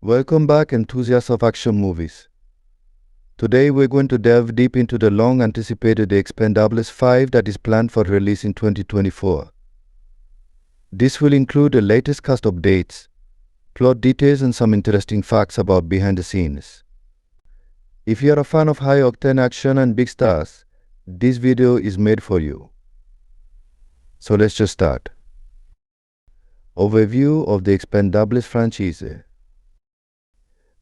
Welcome back, enthusiasts of action movies. Today we're going to delve deep into the long-anticipated The Expendables 5 that is planned for release in 2024. This will include the latest cast updates, plot details, and some interesting facts about behind the scenes. If you're a fan of high-octane action and big stars, this video is made for you. So let's just start. Overview of the Expendables franchise.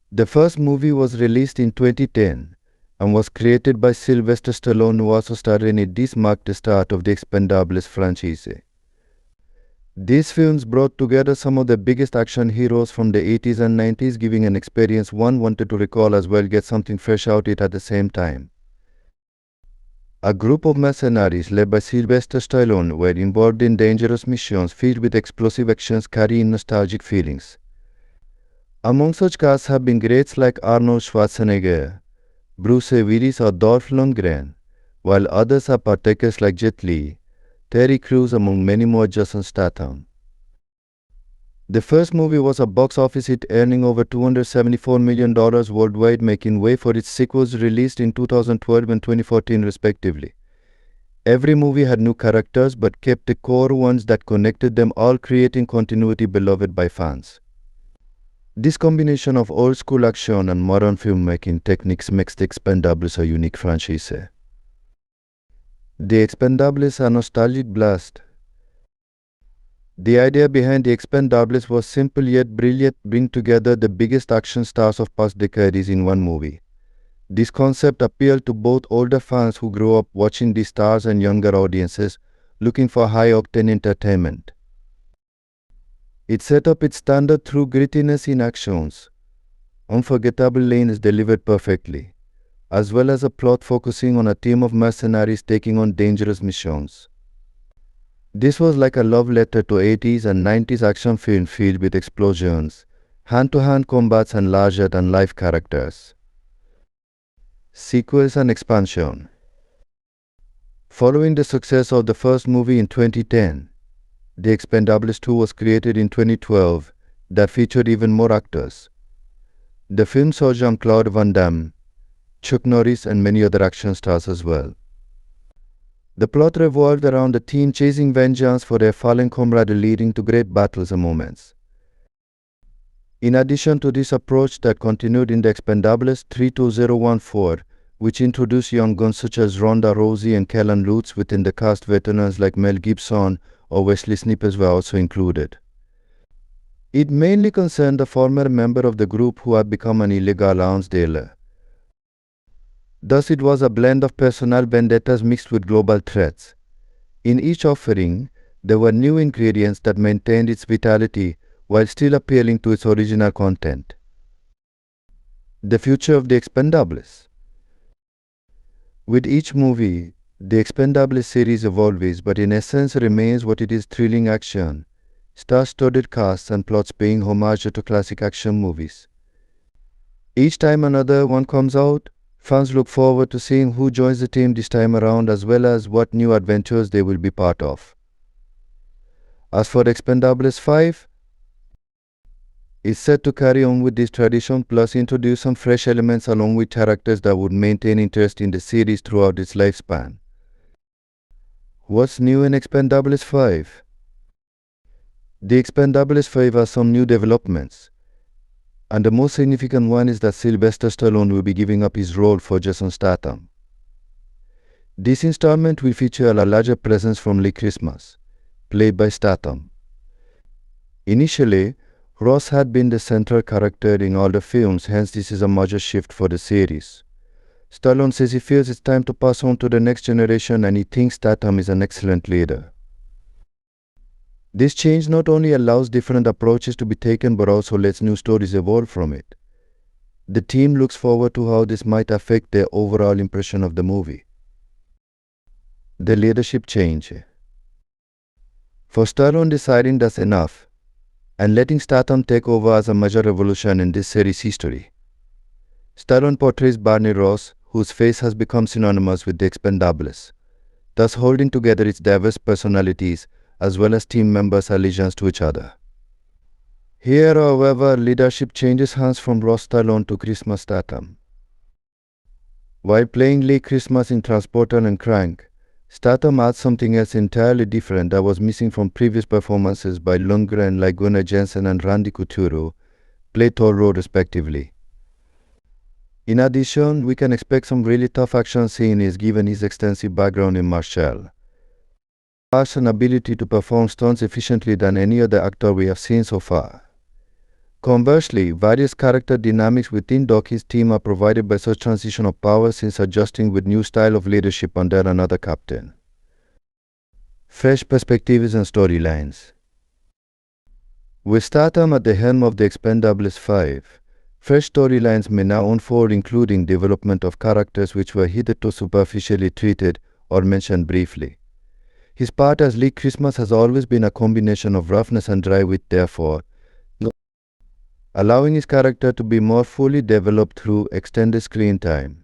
The first movie was released in 2010 and was created by Sylvester Stallone, who also starred in it. This marked the start of the Expendables franchise. These films brought together some of the biggest action heroes from the 80s and 90s, giving an experience one wanted to recall as well get something fresh out it at the same time. A group of mercenaries led by Sylvester Stallone were involved in dangerous missions filled with explosive actions carrying nostalgic feelings. Among such casts have been greats like Arnold Schwarzenegger, Bruce Willis, or Dolph Lundgren, while others are partakers like Jet Li, Terry Crews, among many more. Jason Statham. The first movie was a box office hit, earning over $274 million worldwide, making way for its sequels released in 2012 and 2014 respectively. Every movie had new characters but kept the core ones that connected them all, creating continuity beloved by fans. This combination of old-school action and modern filmmaking techniques makes the Expendables a unique franchise. The Expendables are a nostalgic blast. The idea behind the Expendables was simple yet brilliant: bring together the biggest action stars of past decades in one movie. This concept appealed to both older fans who grew up watching these stars and younger audiences looking for high-octane entertainment. It set up its standard through grittiness in actions, unforgettable lanes delivered perfectly, as well as a plot focusing on a team of mercenaries taking on dangerous missions. This was like a love letter to 80s and 90s action film filled with explosions, hand-to-hand combats, and larger-than-life characters. Sequels and expansion. Following the success of the first movie in 2010, The Expendables 2 was created in 2012 that featured even more actors. The film saw Jean-Claude Van Damme, Chuck Norris, and many other action stars as well. The plot revolved around the team chasing vengeance for their fallen comrade, leading to great battles and moments. In addition to this approach that continued in The Expendables 32014, which introduced young guns such as Ronda Rousey and Kellen Lutz within the cast, veterans like Mel Gibson or Wesley Snipes were also included. It mainly concerned a former member of the group who had become an illegal arms dealer. Thus it was a blend of personal vendettas mixed with global threats. In each offering, there were new ingredients that maintained its vitality while still appealing to its original content. The future of The Expendables. With each movie, the Expendables series evolves, but in essence remains what it is: thrilling action, star-studded casts, and plots paying homage to classic action movies. Each time another one comes out, fans look forward to seeing who joins the team this time around, as well as what new adventures they will be part of. As for Expendables 5, it's set to carry on with this tradition, plus introduce some fresh elements along with characters that would maintain interest in the series throughout its lifespan. What's new in Expendables 5? The Expendables 5 has some new developments, and the most significant one is that Sylvester Stallone will be giving up his role for Jason Statham. This installment will feature a larger presence from Lee Christmas, played by Statham. Initially, Ross had been the central character in all the films, hence this is a major shift for the series. Stallone says he feels it's time to pass on to the next generation, and he thinks Statham is an excellent leader. This change not only allows different approaches to be taken but also lets new stories evolve from it. The team looks forward to how this might affect their overall impression of the movie. The leadership change. For Stallone deciding that's enough and letting Statham take over as a major revolution in this series' history. Stallone portrays Barney Ross, whose face has become synonymous with The Expendables, thus holding together its diverse personalities as well as team members' allegiance to each other. Here, however, leadership changes hands from Ross Stallone to Christmas Statham. While playing Lee Christmas in Transporter and Crank, Statham adds something else entirely different that was missing from previous performances by Lundgren like Gunnar Jensen and Randy Couture, play Toll Road respectively. In addition, we can expect some really tough action scenes given his extensive background in martial arts and ability to perform stunts efficiently than any other actor we have seen so far. Conversely, various character dynamics within Doki's team are provided by such transition of power since adjusting with new style of leadership under another captain. Fresh perspectives and storylines. With Statham at the helm of the Expendables 5, fresh storylines may now unfold, including development of characters which were hitherto superficially treated or mentioned briefly. His part as Lee Christmas has always been a combination of roughness and dry wit, therefore, allowing his character to be more fully developed through extended screen time.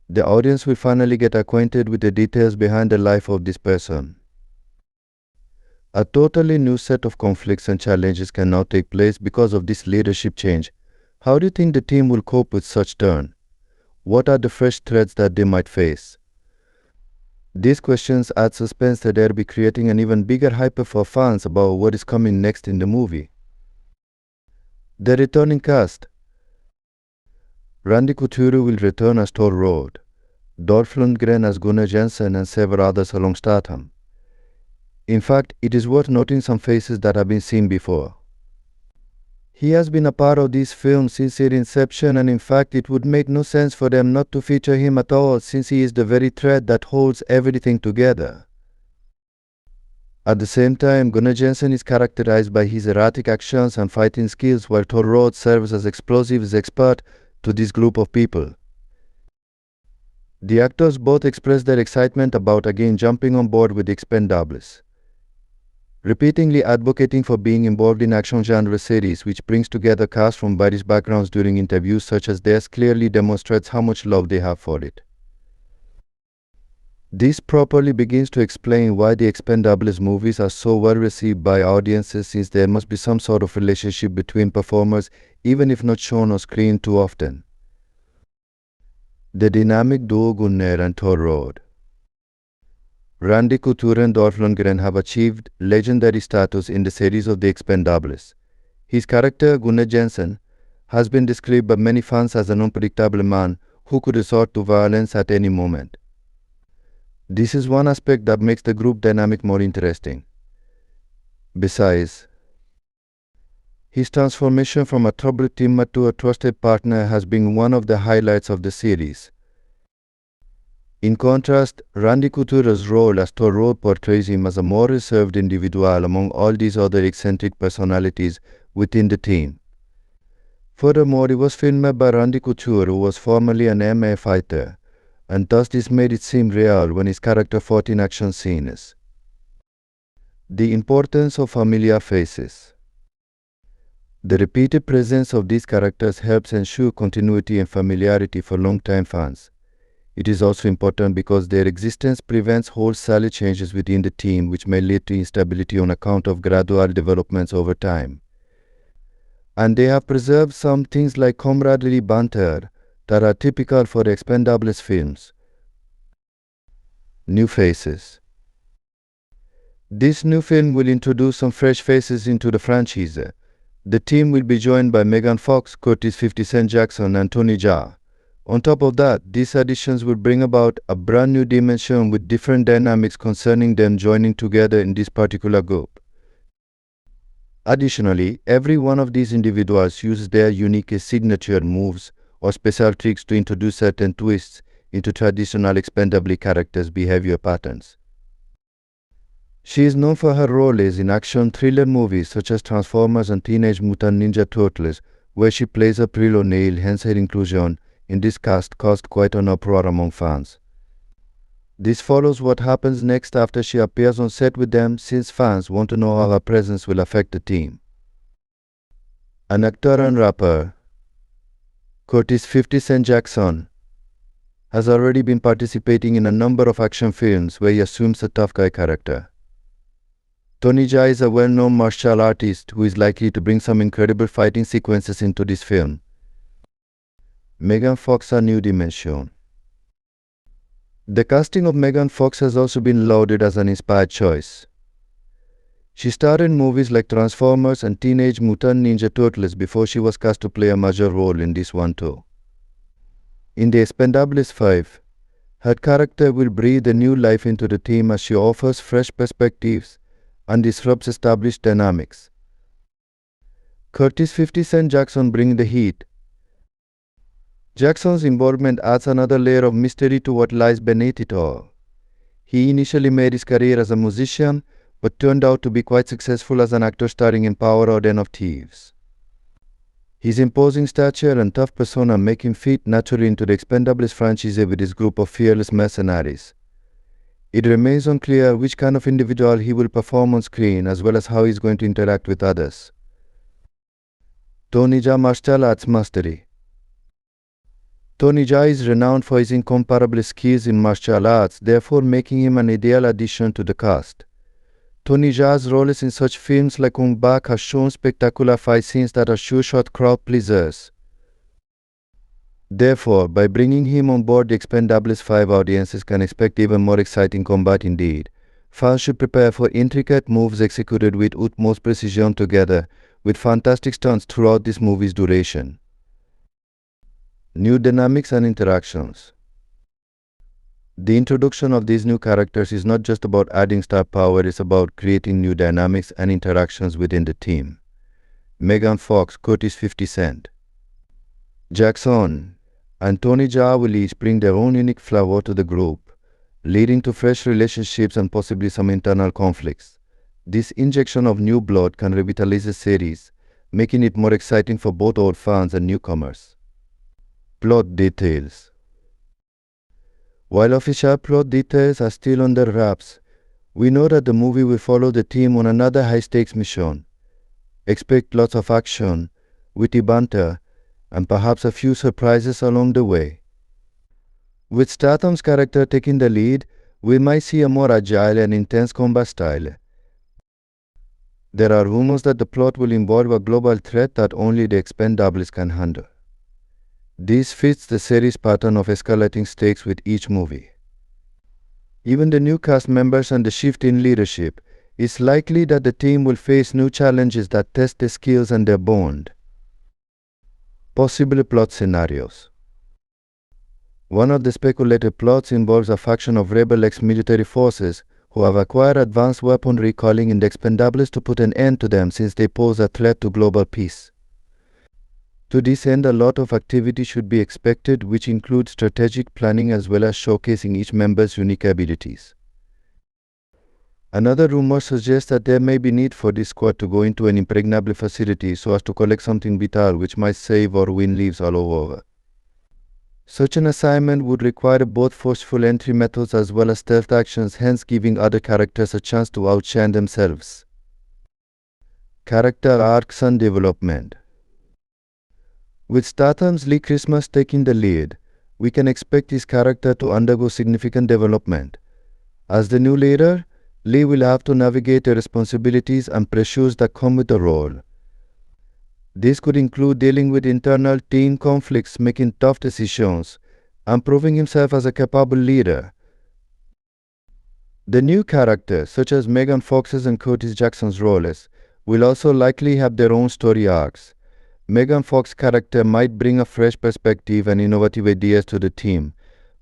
The audience will finally get acquainted with the details behind the life of this person. A totally new set of conflicts and challenges can now take place because of this leadership change. How do you think the team will cope with such turn? What are the fresh threats that they might face? These questions add suspense that they'll be creating an even bigger hype for fans about what is coming next in the movie. The returning cast. Randy Couture will return as Toll Road, Dolph Lundgren as Gunnar Jensen, and several others along Statham. In fact, it is worth noting some faces that have been seen before. He has been a part of these films since their inception, and in fact it would make no sense for them not to feature him at all, since he is the very thread that holds everything together. At the same time, Gunnar Jensen is characterized by his erratic actions and fighting skills, while Toll Road serves as explosives expert to this group of people. The actors both express their excitement about again jumping on board with the Expendables, repeatedly advocating for being involved in action genre series, which brings together cast from various backgrounds during interviews such as theirs clearly demonstrates how much love they have for it. This properly begins to explain why the Expendables movies are so well received by audiences, since there must be some sort of relationship between performers, even if not shown on screen too often. The dynamic duo Gunnar and Toll Road. Randy Couture and Dolph Lundgren have achieved legendary status in the series of the Expendables. His character, Gunnar Jensen, has been described by many fans as an unpredictable man who could resort to violence at any moment. This is one aspect that makes the group dynamic more interesting. Besides, his transformation from a troubled teammate to a trusted partner has been one of the highlights of the series. In contrast, Randy Couture's role as Toll Road portrays him as a more reserved individual among all these other eccentric personalities within the team. Furthermore, it was filmed by Randy Couture, who was formerly an MMA fighter, and thus this made it seem real when his character fought in action scenes. The importance of familiar faces. The repeated presence of these characters helps ensure continuity and familiarity for long-time fans. It is also important because their existence prevents wholesale changes within the team, which may lead to instability on account of gradual developments over time. And they have preserved some things like camaraderie banter that are typical for the Expendables films. New faces. This new film will introduce some fresh faces into the franchise. The team will be joined by Megan Fox, Curtis 50 Cent Jackson, and Tony Jaa. On top of that, these additions will bring about a brand new dimension with different dynamics concerning them joining together in this particular group. Additionally, every one of these individuals uses their unique signature moves or special tricks to introduce certain twists into traditional Expendable characters' behavior patterns. She is known for her roles in action thriller movies such as Transformers and Teenage Mutant Ninja Turtles, where she plays April O'Neil, hence her inclusion in this cast caused quite an uproar among fans. This follows what happens next after she appears on set with them, since fans want to know how her presence will affect the team. An actor and rapper, Curtis 50 Cent Jackson, has already been participating in a number of action films where he assumes a tough guy character. Tony Jaa is a well-known martial artist who is likely to bring some incredible fighting sequences into this film. Megan Fox, a new dimension. The casting of Megan Fox has also been lauded as an inspired choice. She starred in movies like Transformers and Teenage Mutant Ninja Turtles before she was cast to play a major role in this one too. In The Expendables 5, her character will breathe a new life into the team as she offers fresh perspectives and disrupts established dynamics. Curtis 50 Cent Jackson bring the heat. Jackson's involvement adds another layer of mystery to what lies beneath it all. He initially made his career as a musician, but turned out to be quite successful as an actor starring in Power or Den of Thieves. His imposing stature and tough persona make him fit naturally into the Expendables franchise with his group of fearless mercenaries. It remains unclear which kind of individual he will perform on screen as well as how he is going to interact with others. Tony Jaa martial arts mastery. Tony Jaa is renowned for his incomparable skills in martial arts, therefore making him an ideal addition to the cast. Tony Jaa's roles in such films like Kung Bak have shown spectacular fight scenes that are sure-shot crowd pleasers. Therefore, by bringing him on board, the Expendables 5 audiences can expect even more exciting combat indeed. Fans should prepare for intricate moves executed with utmost precision together with fantastic stunts throughout this movie's duration. New dynamics and interactions. The introduction of these new characters is not just about adding star power, it's about creating new dynamics and interactions within the team. Megan Fox, Curtis 50 Cent, Jackson, and Tony Jaa will each bring their own unique flavor to the group, leading to fresh relationships and possibly some internal conflicts. This injection of new blood can revitalize the series, making it more exciting for both old fans and newcomers. Plot details. While official plot details are still under wraps, we know that the movie will follow the team on another high-stakes mission. Expect lots of action, witty banter, and perhaps a few surprises along the way. With Statham's character taking the lead, we might see a more agile and intense combat style. There are rumors that the plot will involve a global threat that only the Expendables can handle. This fits the series' pattern of escalating stakes with each movie. Even the new cast members and the shift in leadership, it's likely that the team will face new challenges that test their skills and their bond. Possible plot scenarios. One of the speculated plots involves a faction of rebel ex-military forces who have acquired advanced weaponry, calling in the Expendables to put an end to them since they pose a threat to global peace. To this end, a lot of activity should be expected, which includes strategic planning as well as showcasing each member's unique abilities. Another rumor suggests that there may be need for this squad to go into an impregnable facility so as to collect something vital which might save or win lives all over. Such an assignment would require both forceful entry methods as well as stealth actions, hence giving other characters a chance to outshine themselves. Character arcs and development. With Statham's Lee Christmas taking the lead, we can expect his character to undergo significant development. As the new leader, Lee will have to navigate the responsibilities and pressures that come with the role. This could include dealing with internal team conflicts, making tough decisions, and proving himself as a capable leader. The new characters, such as Megan Fox's and Curtis Jackson's roles, will also likely have their own story arcs. Megan Fox's character might bring a fresh perspective and innovative ideas to the team,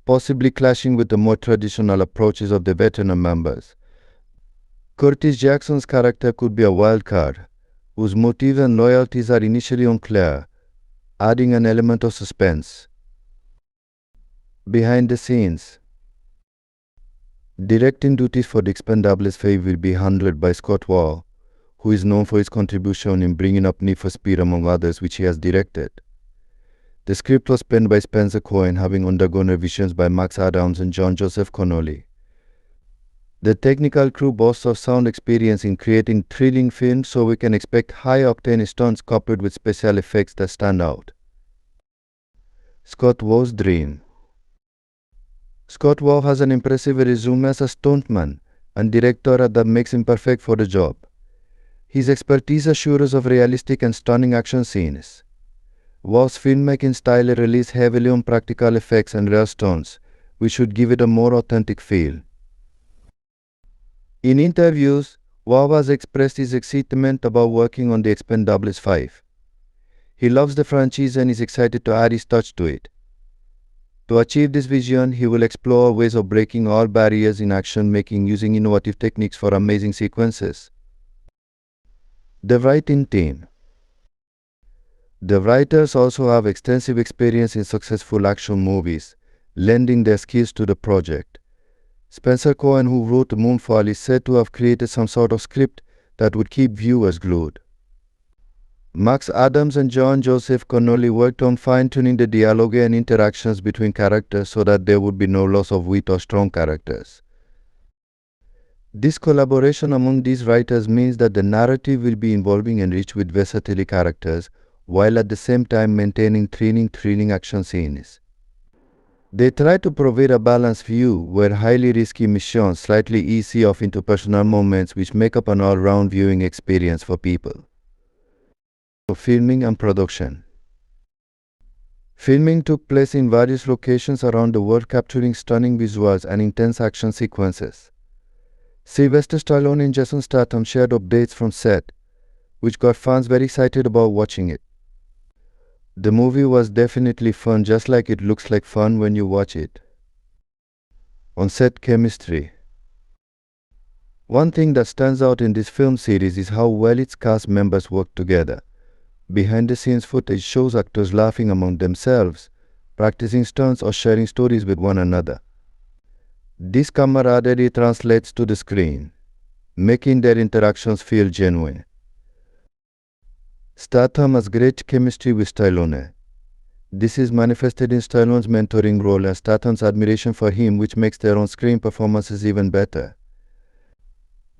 possibly clashing with the more traditional approaches of the veteran members. Curtis Jackson's character could be a wild card, whose motives and loyalties are initially unclear, adding an element of suspense. Behind the scenes. Directing duties for the Expendables 5 will be handled by Scott Wall, who is known for his contribution in bringing up Need for Speed among others, which he has directed. The script was penned by Spencer Cohen, having undergone revisions by Max Adams and John Joseph Connolly. The technical crew boasts of sound experience in creating thrilling films, so we can expect high-octane stunts coupled with special effects that stand out. Scott Wall's dream. Scott Wall has an impressive resume as a stuntman, and director that makes him perfect for the job. His expertise assures us of realistic and stunning action scenes. Wau's filmmaking style relies heavily on practical effects and rare stunts, which should give it a more authentic feel. In interviews, Wau has expressed his excitement about working on the Expendables 5. He loves the franchise and is excited to add his touch to it. To achieve this vision, he will explore ways of breaking all barriers in action making using innovative techniques for amazing sequences. The writing team. The writers also have extensive experience in successful action movies, lending their skills to the project. Spencer Cohen, who wrote Moonfall, is said to have created some sort of script that would keep viewers glued. Max Adams and John Joseph Connolly worked on fine-tuning the dialogue and interactions between characters so that there would be no loss of wit or strong characters. This collaboration among these writers means that the narrative will be involving and rich with versatile characters, while at the same time maintaining thrilling action scenes. They try to provide a balanced view where highly risky missions slightly ease off into personal moments which make up an all-round viewing experience for people. Filming and production. Filming took place in various locations around the world, capturing stunning visuals and intense action sequences. Sylvester Stallone and Jason Statham shared updates from set, which got fans very excited about watching it. The movie was definitely fun, just like it looks like fun when you watch it. On-set chemistry. One thing that stands out in this film series is how well its cast members work together. Behind-the-scenes footage shows actors laughing among themselves, practicing stunts or sharing stories with one another. This camaraderie translates to the screen, making their interactions feel genuine. Statham has great chemistry with Stallone. This is manifested in Stallone's mentoring role and Statham's admiration for him, which makes their on-screen performances even better.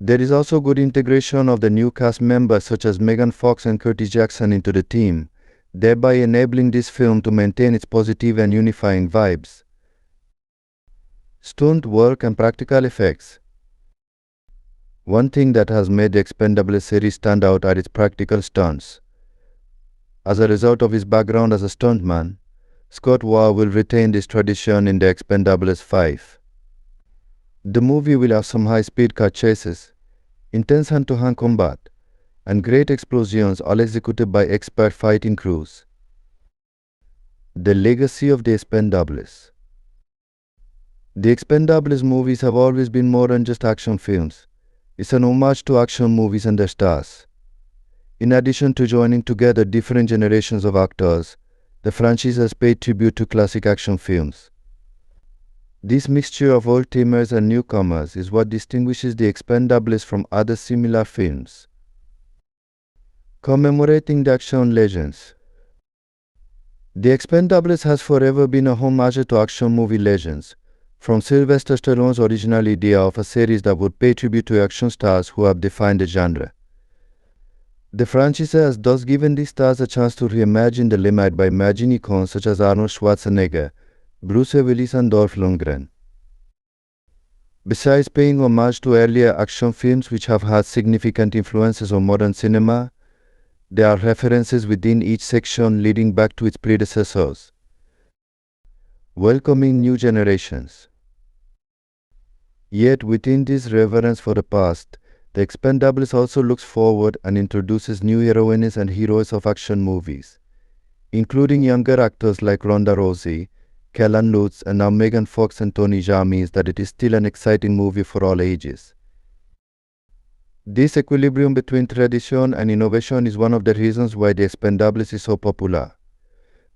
There is also good integration of the new cast members such as Megan Fox and Curtis Jackson into the team, thereby enabling this film to maintain its positive and unifying vibes. Stunt work and practical effects. One thing that has made the Expendables series stand out are its practical stunts. As a result of his background as a stuntman, Scott Wau will retain this tradition in the Expendables 5. The movie will have some high-speed car chases, intense hand-to-hand combat, and great explosions, all executed by expert fighting crews. The legacy of the Expendables. The Expendables movies have always been more than just action films. It's an homage to action movies and their stars. In addition to joining together different generations of actors, the franchise has paid tribute to classic action films. This mixture of old-timers and newcomers is what distinguishes the Expendables from other similar films. Commemorating the action legends. The Expendables has forever been a homage to action movie legends, from Sylvester Stallone's original idea of a series that would pay tribute to action stars who have defined the genre. The franchise has thus given these stars a chance to reimagine the limelight by imagining icons such as Arnold Schwarzenegger, Bruce Willis and Dolph Lundgren. Besides paying homage to earlier action films which have had significant influences on modern cinema, there are references within each section leading back to its predecessors. Welcoming new generations. Yet within this reverence for the past, the Expendables also looks forward and introduces new heroines and heroes of action movies, including younger actors like Ronda Rousey, Kellan Lutz, and now Megan Fox and Tony Jaa means that it is still an exciting movie for all ages. This equilibrium between tradition and innovation is one of the reasons why the Expendables is so popular.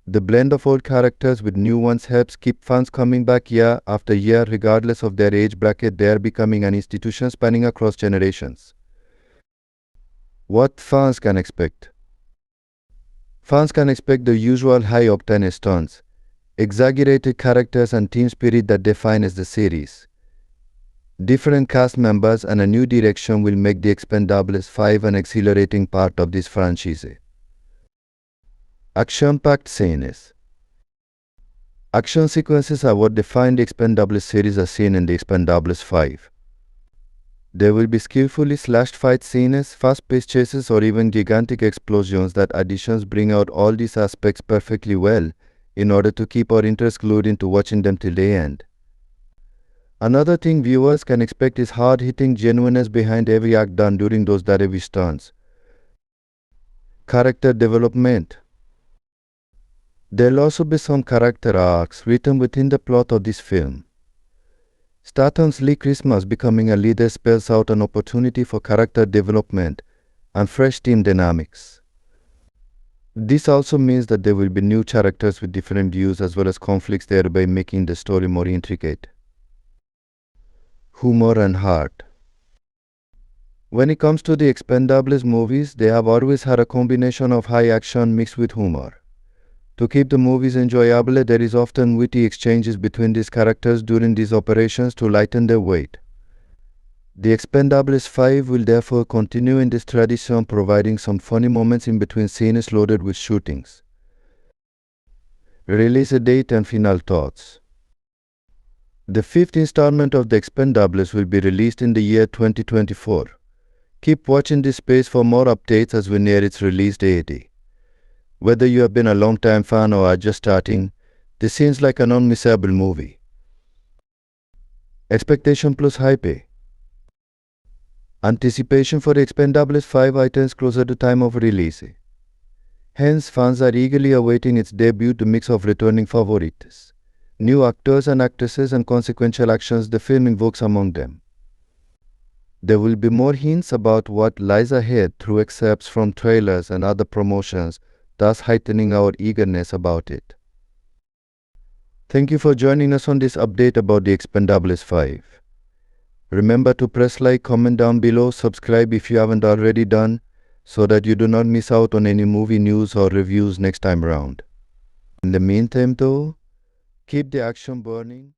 The blend of old characters with new ones helps keep fans coming back year after year regardless of their age bracket. They are becoming an institution spanning across generations. What fans can expect? Fans can expect the usual high-octane stunts, exaggerated characters and team spirit that define as the series. Different cast members and a new direction will make the Expendables 5 an exhilarating part of this franchise. Action-packed scenes. Action sequences are what define the Expendables series as seen in the Expendables 5. There will be skillfully slashed fight scenes, fast-paced chases, or even gigantic explosions. That additions bring out all these aspects perfectly well in order to keep our interest glued into watching them till the end. Another thing viewers can expect is hard-hitting genuineness behind every act done during those heavy stunts. Character development. There'll also be some character arcs written within the plot of this film. Statham's Lee Christmas becoming a leader spells out an opportunity for character development and fresh team dynamics. This also means that there will be new characters with different views as well as conflicts, thereby making the story more intricate. Humor and heart. When it comes to the Expendables movies, they have always had a combination of high action mixed with humor. To keep the movies enjoyable, there is often witty exchanges between these characters during these operations to lighten their weight. The Expendables 5 will therefore continue in this tradition, providing some funny moments in between scenes loaded with shootings. Release date and final thoughts. The fifth installment of the Expendables will be released in the year 2024. Keep watching this space for more updates as we near its release date. Whether you have been a long-time fan or are just starting, this seems like an unmissable movie. Expectation plus hype. Anticipation for the Expendables 5 items closer to time of release. Hence, fans are eagerly awaiting its debut, the mix of returning favorites, new actors and actresses, and consequential actions the film invokes among them. There will be more hints about what lies ahead through excerpts from trailers and other promotions, thus heightening our eagerness about it. Thank you for joining us on this update about the Expendables 5. Remember to press like, comment down below, subscribe if you haven't already done, so that you do not miss out on any movie news or reviews next time around. In the meantime though, keep the action burning.